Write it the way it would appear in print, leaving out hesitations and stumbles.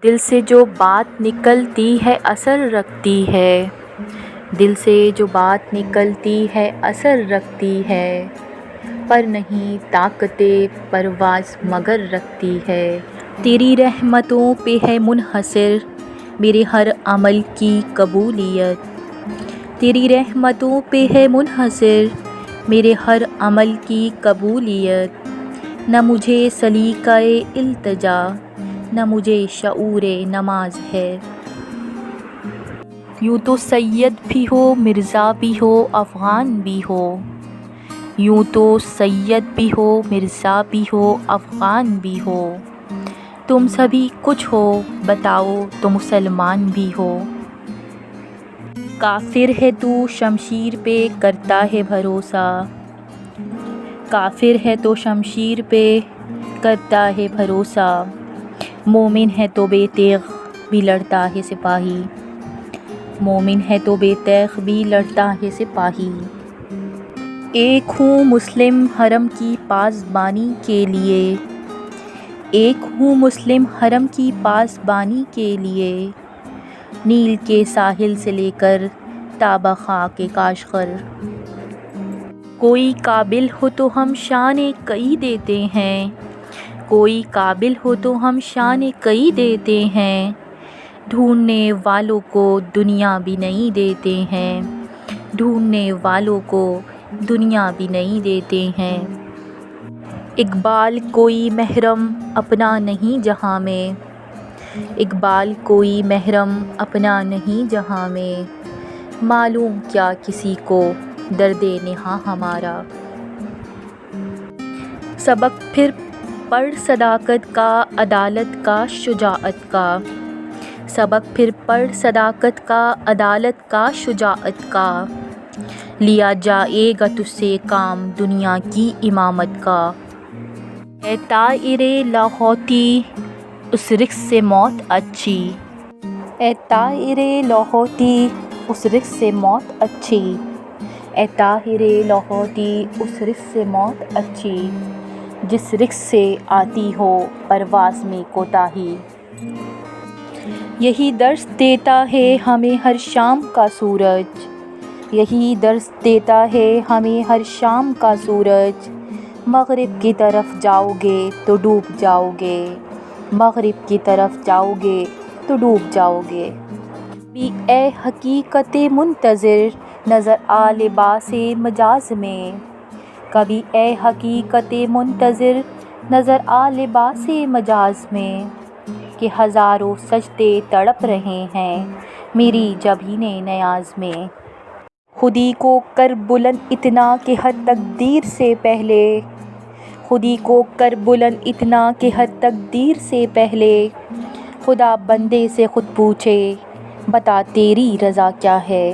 دل سے جو بات نکلتی ہے اثر رکھتی ہے، دل سے جو بات نکلتی ہے اثر رکھتی ہے، پر نہیں طاقت پرواز مگر رکھتی ہے۔ تیری رحمتوں پہ ہے منحصر میرے ہر عمل کی قبولیت، تیری رحمتوں پہ ہے منحصر میرے ہر عمل کی قبولیت۔ نہ مجھے سلیقہ التجا نہ مجھے شعور نماز ہے۔ یوں تو سید بھی ہو مرزا بھی ہو افغان بھی ہو، یوں تو سید بھی ہو مرزا بھی ہو افغان بھی ہو، تم سبھی کچھ ہو بتاؤ تو مسلمان بھی ہو۔ کافر ہے تو شمشیر پہ کرتا ہے بھروسہ، کافر ہے تو شمشیر پہ کرتا ہے بھروسہ، مومن ہے تو بے تیغ بھی لڑتا ہے سپاہی، مومن ہے تو بے تیغ بھی لڑتا ہے سپاہی۔ ایک ہوں مسلم حرم کی پاسبانی کے لیے، ایک ہوں مسلم حرم کی پاسبانی کے لیے، نیل کے ساحل سے لے کر تا بخاک کاشغر۔ کوئی قابل ہو تو ہم شان کئی دیتے ہیں، کوئی قابل ہو تو ہم شان کئی دیتے ہیں، ڈھونڈنے والوں کو دنیا بھی نہیں دیتے ہیں، ڈھونڈنے والوں کو دنیا بھی نہیں دیتے ہیں۔ اقبال کوئی محرم اپنا نہیں جہاں میں، اقبال کوئی محرم اپنا نہیں جہاں میں، معلوم کیا کسی کو درد نہاں ہمارا۔ سبق پھر پڑھ صداقت کا عدالت کا شجاعت کا، سبق پھر پڑھ صداقت کا عدالت کا شجاعت کا، لیا جائے گا تجھ سے کام دنیا کی امامت کا۔ اے طائر لاہوتی اس رخت سے موت اچھی، اے طائر لاہوتی اس رخت سے موت اچھی، اے طائر لاہوتی اس رخت سے موت اچھی، جس رخت سے آتی ہو پرواز میں کوتاہی۔ یہی درس دیتا ہے ہمیں ہر شام کا سورج، یہی درس دیتا ہے ہمیں ہر شام کا سورج، مغرب کی طرف جاؤ گے تو ڈوب جاؤ گے، مغرب کی طرف جاؤ گے تو ڈوب جاؤ گے۔ کبھی اے حقیقت منتظر نظر آ لباس مجاز میں، کبھی اے حقیقت منتظر نظر آ لباس مجاز میں، کہ ہزاروں سجدے تڑپ رہے ہیں میری جبین نیاز میں۔ خودی کو کر بلند اتنا کہ ہر تقدیر سے پہلے، خودی کو کر بلند اتنا کہ ہر تقدیر سے پہلے، خدا بندے سے خود پوچھے بتا تیری رضا کیا ہے۔